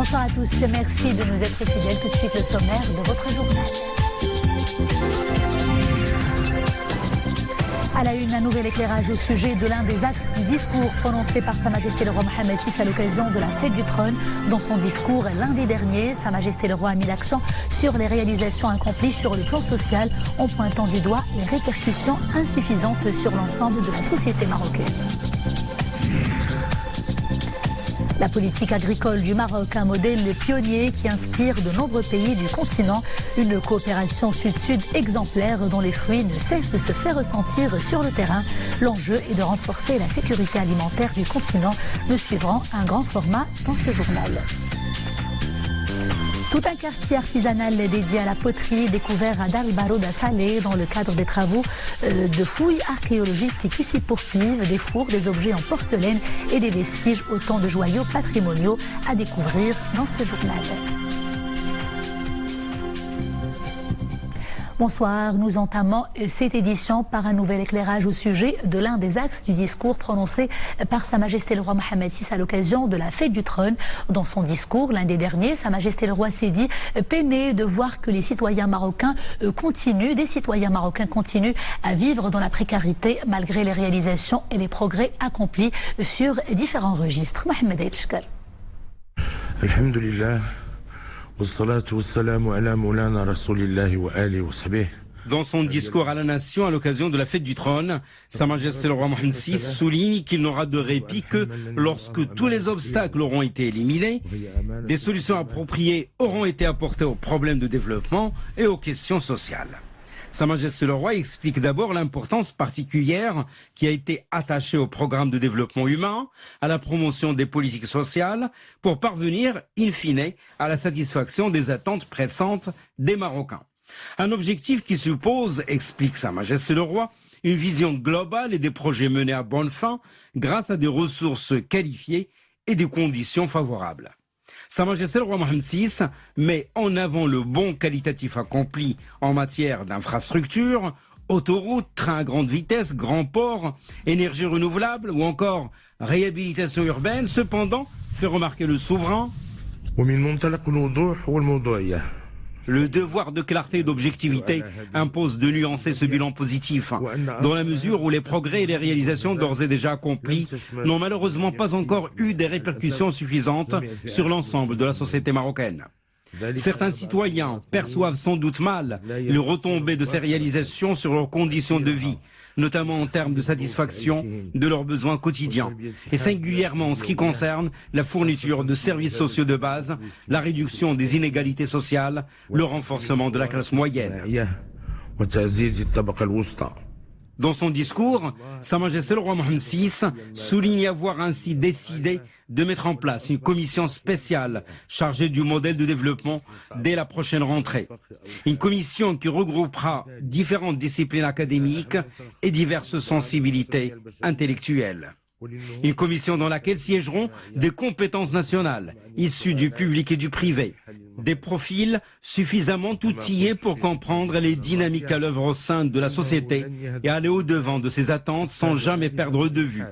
Bonsoir à tous, merci de nous être fidèles. Tout de suite le sommaire de votre journal. À la une, un nouvel éclairage au sujet de l'un des axes du discours prononcé par Sa Majesté le Roi Mohammed VI à l'occasion de la fête du trône. Dans son discours lundi dernier, Sa Majesté le Roi a mis l'accent sur les réalisations accomplies sur le plan social en pointant du doigt les répercussions insuffisantes sur l'ensemble de la société marocaine. La politique agricole du Maroc, un modèle pionnier qui inspire de nombreux pays du continent. Une coopération sud-sud exemplaire dont les fruits ne cessent de se faire ressentir sur le terrain. L'enjeu est de renforcer la sécurité alimentaire du continent. Nous suivrons un grand format dans ce journal. Tout un quartier artisanal dédié à la poterie découvert à Dar el-Baroud à Salé dans le cadre des travaux de fouilles archéologiques qui s'y poursuivent. Des fours, des objets en porcelaine et des vestiges, autant de joyaux patrimoniaux à découvrir dans ce journal. Bonsoir, nous entamons cette édition par un nouvel éclairage au sujet de l'un des axes du discours prononcé par Sa Majesté le Roi Mohammed VI à l'occasion de la fête du trône. Dans son discours, lundi dernier, Sa Majesté le Roi s'est dit peiné de voir que des citoyens marocains continuent à vivre dans la précarité malgré les réalisations et les progrès accomplis sur différents registres. Mohamed Elchkar. Alhamdulillah. Dans son discours à la nation à l'occasion de la fête du trône, Sa Majesté le Roi Mohammed VI souligne qu'il n'aura de répit que lorsque tous les obstacles auront été éliminés, des solutions appropriées auront été apportées aux problèmes de développement et aux questions sociales. Sa Majesté le Roi explique d'abord l'importance particulière qui a été attachée au programme de développement humain, à la promotion des politiques sociales, pour parvenir, in fine, à la satisfaction des attentes pressantes des Marocains. Un objectif qui suppose, explique Sa Majesté le Roi, une vision globale et des projets menés à bonne fin grâce à des ressources qualifiées et des conditions favorables. Sa Majesté le Roi Mohammed VI met en avant le bond qualitatif accompli en matière d'infrastructures, autoroutes, trains à grande vitesse, grands ports, énergie renouvelable ou encore réhabilitation urbaine. Cependant, fait remarquer le souverain, le devoir de clarté et d'objectivité impose de nuancer ce bilan positif, dans la mesure où les progrès et les réalisations d'ores et déjà accomplis n'ont malheureusement pas encore eu des répercussions suffisantes sur l'ensemble de la société marocaine. Certains citoyens perçoivent sans doute mal les retombées de ces réalisations sur leurs conditions de vie, notamment en termes de satisfaction de leurs besoins quotidiens, et singulièrement en ce qui concerne la fourniture de services sociaux de base, la réduction des inégalités sociales, le renforcement de la classe moyenne. Dans son discours, Sa Majesté le Roi Mohammed VI souligne avoir ainsi décidé de mettre en place une commission spéciale chargée du modèle de développement dès la prochaine rentrée. Une commission qui regroupera différentes disciplines académiques et diverses sensibilités intellectuelles. Une commission dans laquelle siégeront des compétences nationales, issues du public et du privé, des profils suffisamment outillés pour comprendre les dynamiques à l'œuvre au sein de la société et aller au-devant de ses attentes sans jamais perdre de vue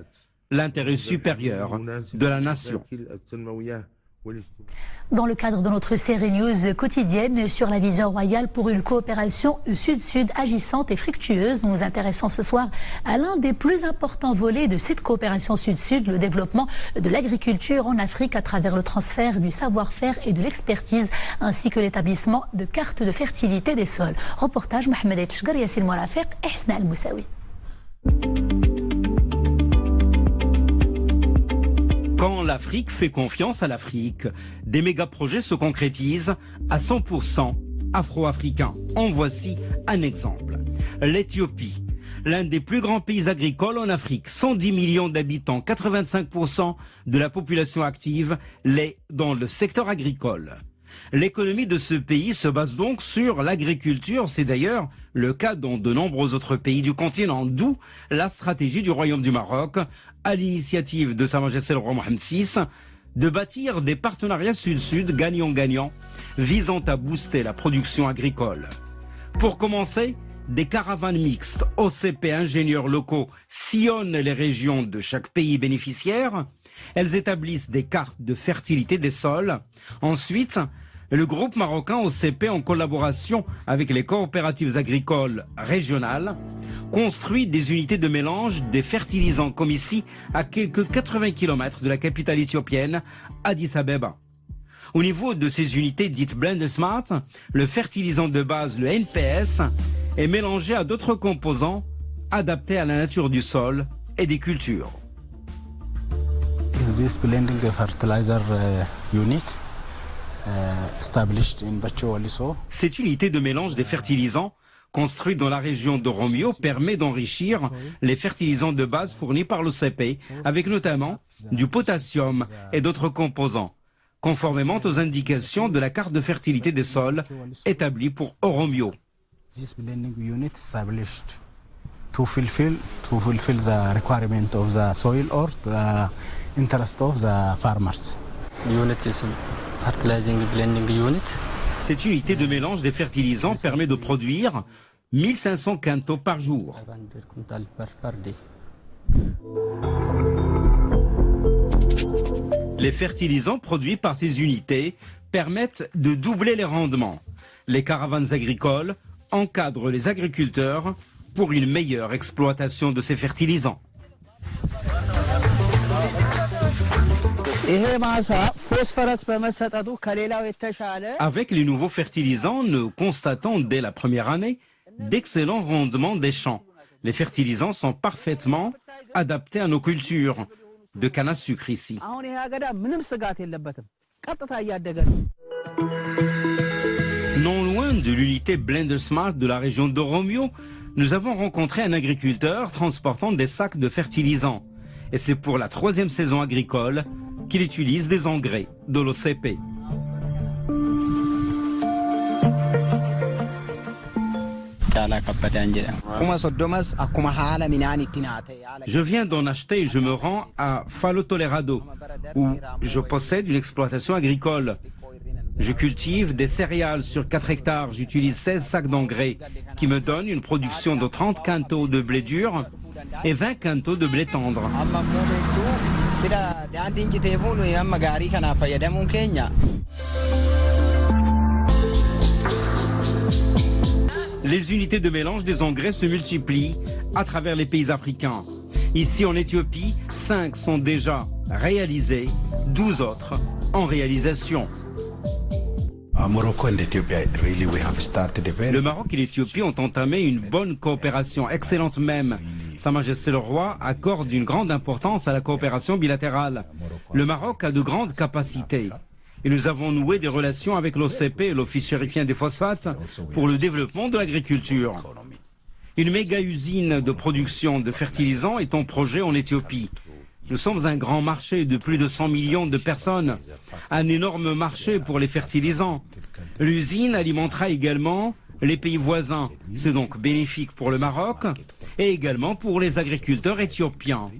l'intérêt supérieur de la nation. Dans le cadre de notre série news quotidienne sur la vision royale pour une coopération sud-sud agissante et fructueuse, nous nous intéressons ce soir à l'un des plus importants volets de cette coopération sud-sud, le développement de l'agriculture en Afrique à travers le transfert du savoir-faire et de l'expertise, ainsi que l'établissement de cartes de fertilité des sols. Reportage Mohamed Elchkar, Yassine Mourafiq et Hsna Al-Moussaoui. Quand l'Afrique fait confiance à l'Afrique, des méga-projets se concrétisent à 100% afro-africains. En voici un exemple. L'Éthiopie, l'un des plus grands pays agricoles en Afrique, 110 millions d'habitants, 85% de la population active l'est dans le secteur agricole. L'économie de ce pays se base donc sur l'agriculture, c'est d'ailleurs le cas dans de nombreux autres pays du continent, d'où la stratégie du Royaume du Maroc, à l'initiative de Sa Majesté le Roi Mohammed VI, de bâtir des partenariats sud-sud gagnant-gagnant, visant à booster la production agricole. Pour commencer, des caravanes mixtes OCP ingénieurs locaux sillonnent les régions de chaque pays bénéficiaire Elles établissent des cartes de fertilité des sols. Ensuite, le groupe marocain OCP, en collaboration avec les coopératives agricoles régionales, construit des unités de mélange des fertilisants, comme ici, à quelques 80 km de la capitale éthiopienne, Addis Abeba. Au niveau de ces unités dites Blend Smart, le fertilisant de base, le NPS, est mélangé à d'autres composants adaptés à la nature du sol et des cultures. This blending fertilizer unit established in Bacho-Waliso. Cette unité de mélange des fertilisants, construite dans la région de Romeo, permet d'enrichir les fertilisants de base fournis par l'OCP, avec notamment du potassium et d'autres composants, conformément aux indications de la carte de fertilité des sols établie pour Oromio. This blending unit established to fulfill the requirement of the soil or the interest of the farmers. Unit is fertilizing blending unit. Cette unité de mélange des fertilisants permet de produire 1500 quintaux par jour. 500 quintals per day. Les fertilisants produits par ces unités permettent de doubler les rendements. Les caravanes agricoles encadrent les agriculteurs pour une meilleure exploitation de ces fertilisants. Avec les nouveaux fertilisants, nous constatons dès la première année d'excellents rendements des champs. Les fertilisants sont parfaitement adaptés à nos cultures. De canne à sucre ici. Non loin de l'unité Blend Smart de la région de Romeo, nous avons rencontré un agriculteur transportant des sacs de fertilisants. Et c'est pour la 3e saison agricole qu'il utilise des engrais de l'OCP. Je viens d'en acheter et je me rends à Falo Tolerado, où je possède une exploitation agricole. Je cultive des céréales sur 4 hectares. J'utilise 16 sacs d'engrais qui me donnent une production de 30 quintaux de blé dur et 20 quintaux de blé tendre. Les unités de mélange des engrais se multiplient à travers les pays africains. Ici en Éthiopie, 5 sont déjà réalisés, 12 autres en réalisation. Le Maroc et l'Éthiopie ont entamé une bonne coopération, excellente même. Sa Majesté le Roi accorde une grande importance à la coopération bilatérale. Le Maroc a de grandes capacités. Et nous avons noué des relations avec l'OCP et l'Office chérifien des phosphates pour le développement de l'agriculture. Une méga-usine de production de fertilisants est en projet en Éthiopie. Nous sommes un grand marché de plus de 100 millions de personnes, un énorme marché pour les fertilisants. L'usine alimentera également les pays voisins. C'est donc bénéfique pour le Maroc et également pour les agriculteurs éthiopiens.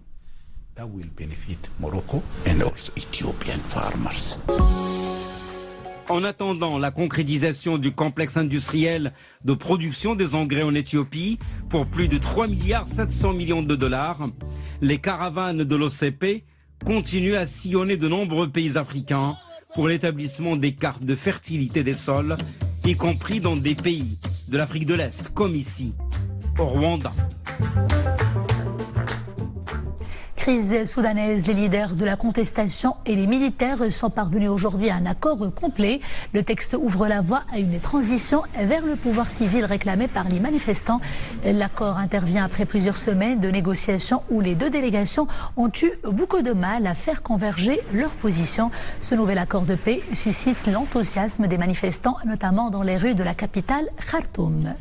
En attendant la concrétisation du complexe industriel de production des engrais en Éthiopie pour plus de 3,7 milliards de dollars, les caravanes de l'OCP continuent à sillonner de nombreux pays africains pour l'établissement des cartes de fertilité des sols, y compris dans des pays de l'Afrique de l'Est, comme ici, au Rwanda. Crise soudanaise, les leaders de la contestation et les militaires sont parvenus aujourd'hui à un accord complet. Le texte ouvre la voie à une transition vers le pouvoir civil réclamé par les manifestants. L'accord intervient après plusieurs semaines de négociations où les deux délégations ont eu beaucoup de mal à faire converger leurs positions. Ce nouvel accord de paix suscite l'enthousiasme des manifestants, notamment dans les rues de la capitale Khartoum.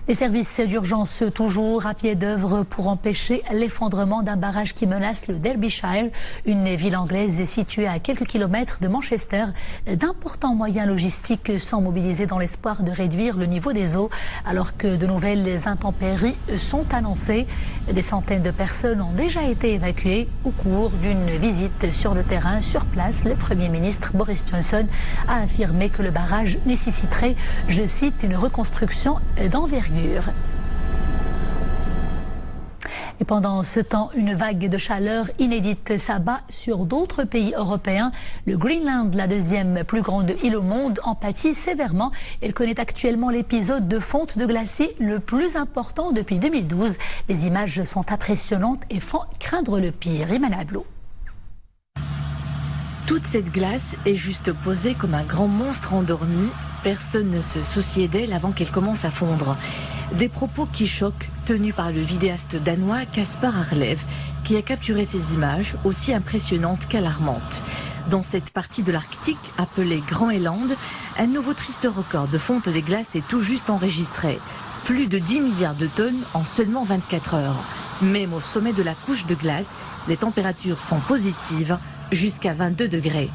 Les services d'urgence toujours à pied d'œuvre pour empêcher l'effondrement d'un barrage qui menace le Derbyshire, une ville anglaise située à quelques kilomètres de Manchester. D'importants moyens logistiques sont mobilisés dans l'espoir de réduire le niveau des eaux, alors que de nouvelles intempéries sont annoncées. Des centaines de personnes ont déjà été évacuées au cours d'une visite sur le terrain. Sur place, le Premier ministre Boris Johnson a affirmé que le barrage nécessiterait, je cite, une reconstruction d'envergure. Et pendant ce temps, une vague de chaleur inédite s'abat sur d'autres pays européens. Le Greenland, la deuxième plus grande île au monde, en pâtit sévèrement. Elle connaît actuellement l'épisode de fonte de glacier le plus important depuis 2012. Les images sont impressionnantes et font craindre le pire. Iman Ablo. Toute cette glace est juste posée comme un grand monstre endormi. Personne ne se souciait d'elle avant qu'elle commence à fondre. Des propos qui choquent, tenus par le vidéaste danois Kaspar Arlev, qui a capturé ces images aussi impressionnantes qu'alarmantes. Dans cette partie de l'Arctique, appelée Groenland, un nouveau triste record de fonte des glaces est tout juste enregistré. Plus de 10 milliards de tonnes en seulement 24 heures. Même au sommet de la couche de glace, les températures sont positives, jusqu'à 22 degrés.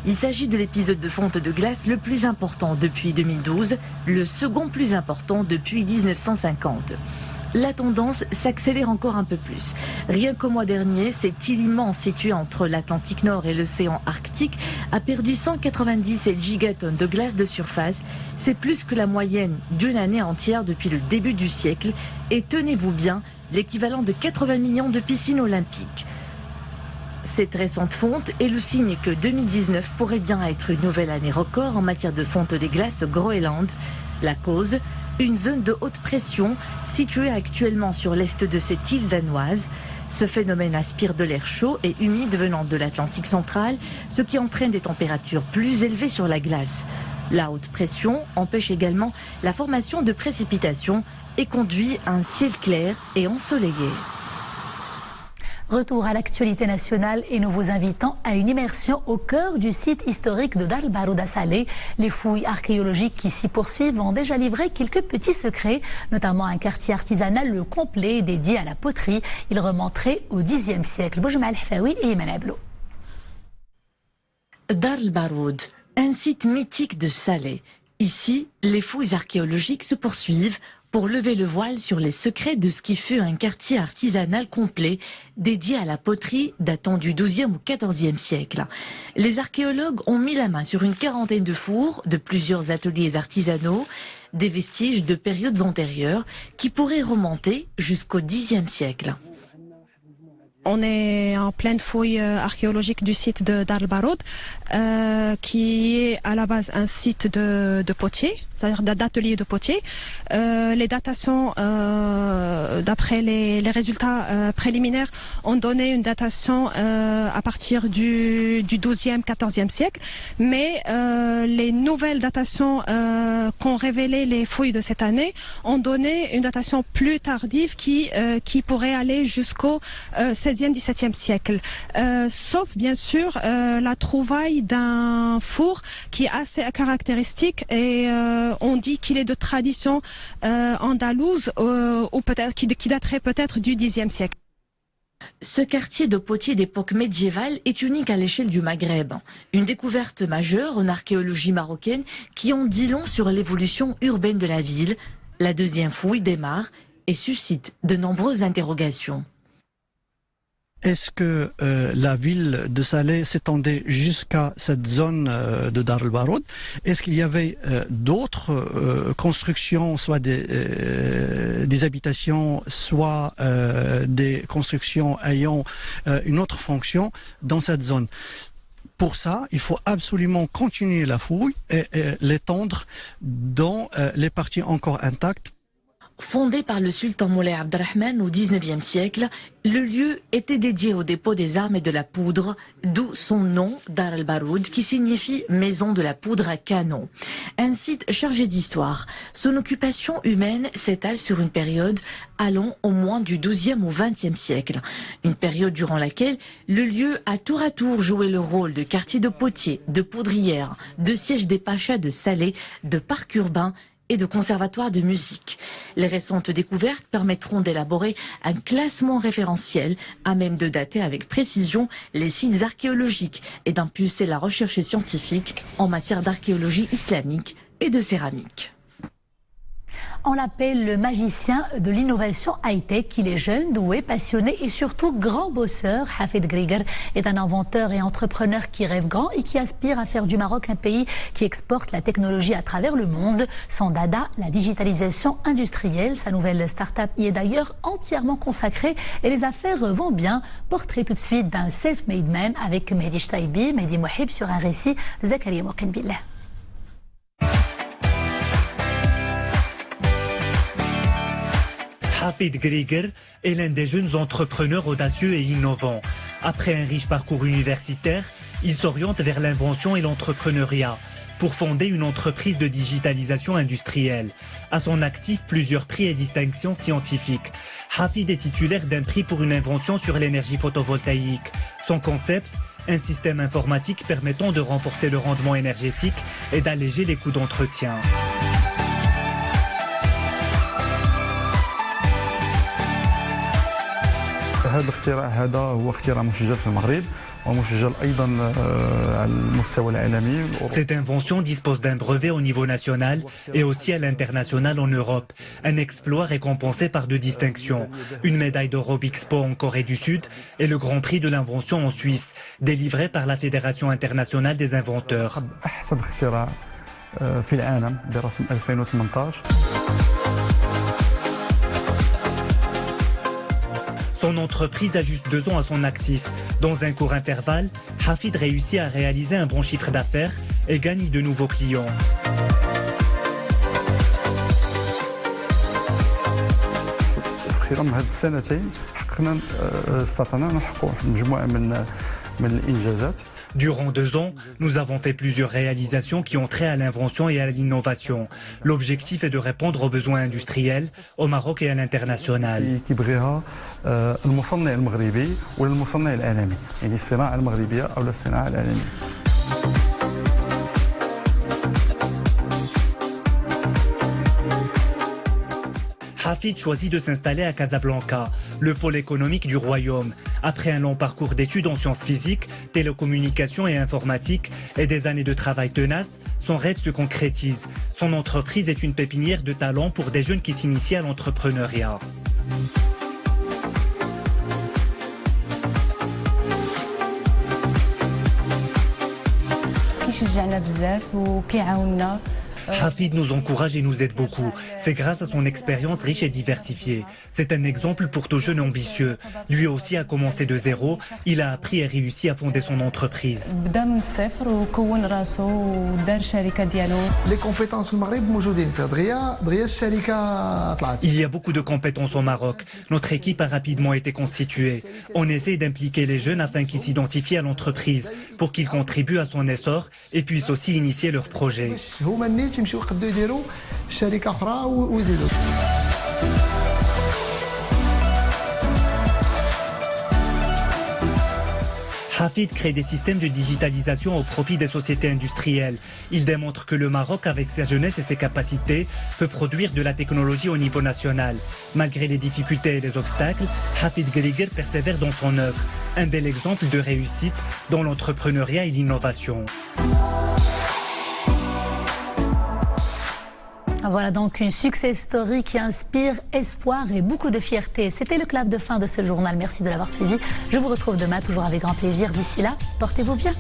Il s'agit de l'épisode de fonte de glace le plus important depuis 2012, le second plus important depuis 1950. La tendance s'accélère encore un peu plus. Rien qu'au mois dernier, cette île immense située entre l'Atlantique Nord et l'océan Arctique a perdu 197 gigatonnes de glace de surface. C'est plus que la moyenne d'une année entière depuis le début du siècle et, tenez-vous bien, l'équivalent de 80 millions de piscines olympiques. Cette récente fonte est le signe que 2019 pourrait bien être une nouvelle année record en matière de fonte des glaces au Groenland. La cause, une zone de haute pression située actuellement sur l'est de cette île danoise. Ce phénomène aspire de l'air chaud et humide venant de l'Atlantique central, ce qui entraîne des températures plus élevées sur la glace. La haute pression empêche également la formation de précipitations et conduit à un ciel clair et ensoleillé. Retour à l'actualité nationale et nous vous invitons à une immersion au cœur du site historique de Dar el-Baroud à Salé. Les fouilles archéologiques qui s'y poursuivent ont déjà livré quelques petits secrets, notamment un quartier artisanal complet dédié à la poterie. Il remonterait au Xe siècle. Boujma al-Hfaoui et Iman Ablo. Dar el-Baroud, un site mythique de Salé. Ici, les fouilles archéologiques se poursuivent pour lever le voile sur les secrets de ce qui fut un quartier artisanal complet dédié à la poterie datant du XIIe ou XIVe siècle. Les archéologues ont mis la main sur une quarantaine de fours, de plusieurs ateliers artisanaux, des vestiges de périodes antérieures qui pourraient remonter jusqu'au Xe siècle. On est en pleine fouille archéologique du site de Dar el-Baroud, qui est à la base un site de potier, c'est-à-dire d'atelier de potier. Les datations, d'après les résultats préliminaires, ont donné une datation à partir du XIIe, XIVe siècle, mais les nouvelles datations qu'ont révélé les fouilles de cette année ont donné une datation plus tardive qui pourrait aller jusqu'au XVIe, XVIIe siècle, sauf bien sûr la trouvaille d'un four qui est assez caractéristique et on dit qu'il est de tradition andalouse ou peut-être qui daterait peut-être du Xe siècle. Ce quartier de potier d'époque médiévale est unique à l'échelle du Maghreb. Une découverte majeure en archéologie marocaine qui en dit long sur l'évolution urbaine de la ville. La deuxième fouille démarre et suscite de nombreuses interrogations. Est-ce que la ville de Salé s'étendait jusqu'à cette zone de Dar el-Baroud? Est-ce qu'il y avait d'autres constructions, soit des habitations, soit des constructions ayant une autre fonction dans cette zone? Pour ça, il faut absolument continuer la fouille et l'étendre dans les parties encore intactes. Fondé par le sultan Moulay Abdelrahman au XIXe siècle, le lieu était dédié au dépôt des armes et de la poudre, d'où son nom, Dar el-Baroud, qui signifie maison de la poudre à canon. Un site chargé d'histoire. Son occupation humaine s'étale sur une période allant au moins du XIIe au XXe siècle. Une période durant laquelle le lieu a tour à tour joué le rôle de quartier de potier, de poudrière, de siège des pachas de Salé, de parc urbain et de conservatoire de musique. Les récentes découvertes permettront d'élaborer un classement référentiel à même de dater avec précision les sites archéologiques et d'impulser la recherche scientifique en matière d'archéologie islamique et de céramique. On l'appelle le magicien de l'innovation high-tech. Il est jeune, doué, passionné et surtout grand bosseur. Hafid Grieger est un inventeur et entrepreneur qui rêve grand et qui aspire à faire du Maroc un pays qui exporte la technologie à travers le monde. Son dada, la digitalisation industrielle. Sa nouvelle start-up y est d'ailleurs entièrement consacrée et les affaires vont bien. Portrait tout de suite d'un self-made man avec Mehdi Chtaibi, Mehdi Mouhib sur un récit de Zakaria Moukenbillah. Hafid Grieger est l'un des jeunes entrepreneurs audacieux et innovants. Après un riche parcours universitaire, il s'oriente vers l'invention et l'entrepreneuriat pour fonder une entreprise de digitalisation industrielle. À son actif, plusieurs prix et distinctions scientifiques. Hafid est titulaire d'un prix pour une invention sur l'énergie photovoltaïque. Son concept, un système informatique permettant de renforcer le rendement énergétique et d'alléger les coûts d'entretien. هذا الاختراع هذا هو اختراع مسجل في المغرب ومسجل أيضا على المستوى العالمي. Cette invention dispose d'un brevet au niveau national et aussi à l'international en Europe. Un exploit récompensé par deux distinctions. Une médaille d'or au Expo en Corée du Sud et le Grand Prix de l'invention en Suisse, délivré par la Fédération internationale des inventeurs. أحسن اختراع في العالم برسم 2018. Son entreprise a juste 2 ans à son actif. Dans un court intervalle, Hafid réussit à réaliser un bon chiffre d'affaires et gagne de nouveaux clients. خلال هاد السنتين حققنا استطعنا نحققوا مجموعة من الإنجازات. Durant 2 ans, nous avons fait plusieurs réalisations qui ont trait à l'invention et à l'innovation. L'objectif est de répondre aux besoins industriels au Maroc et à l'international. كيبغيها المصنع المغربي ولا المصنع العالمي، يعني الصناعة المغربية أو الصناعة العالمية. Hafid choisit de s'installer à Casablanca, le pôle économique du royaume. Après un long parcours d'études en sciences physiques, télécommunications et informatique et des années de travail tenace, son rêve se concrétise. Son entreprise est une pépinière de talents pour des jeunes qui s'initient à l'entrepreneuriat. Hafid nous encourage et nous aide beaucoup. C'est grâce à son expérience riche et diversifiée. C'est un exemple pour tout jeune ambitieux. Lui aussi a commencé de zéro. Il a appris et réussi à fonder son entreprise. Les compétences au Maghreb Il y a beaucoup de compétences au Maroc. Notre équipe a rapidement été constituée. On essaie d'impliquer les jeunes afin qu'ils s'identifient à l'entreprise, pour qu'ils contribuent à son essor et puissent aussi initier leurs projets. يمشيو يقدروا يديروا شركه اخرى ويزيدوا. Hafid crée des systèmes de digitalisation au profit des sociétés industrielles. Il démontre que le Maroc, avec sa jeunesse et ses capacités, peut produire de la technologie au niveau national. Malgré les difficultés et les obstacles, Hafid Grieger persévère dans son œuvre. Un bel exemple de réussite dans l'entrepreneuriat et l'innovation. Voilà donc une success story qui inspire espoir et beaucoup de fierté. C'était le clap de fin de ce journal. Merci de l'avoir suivi. Je vous retrouve demain, toujours avec grand plaisir. D'ici là, portez-vous bien.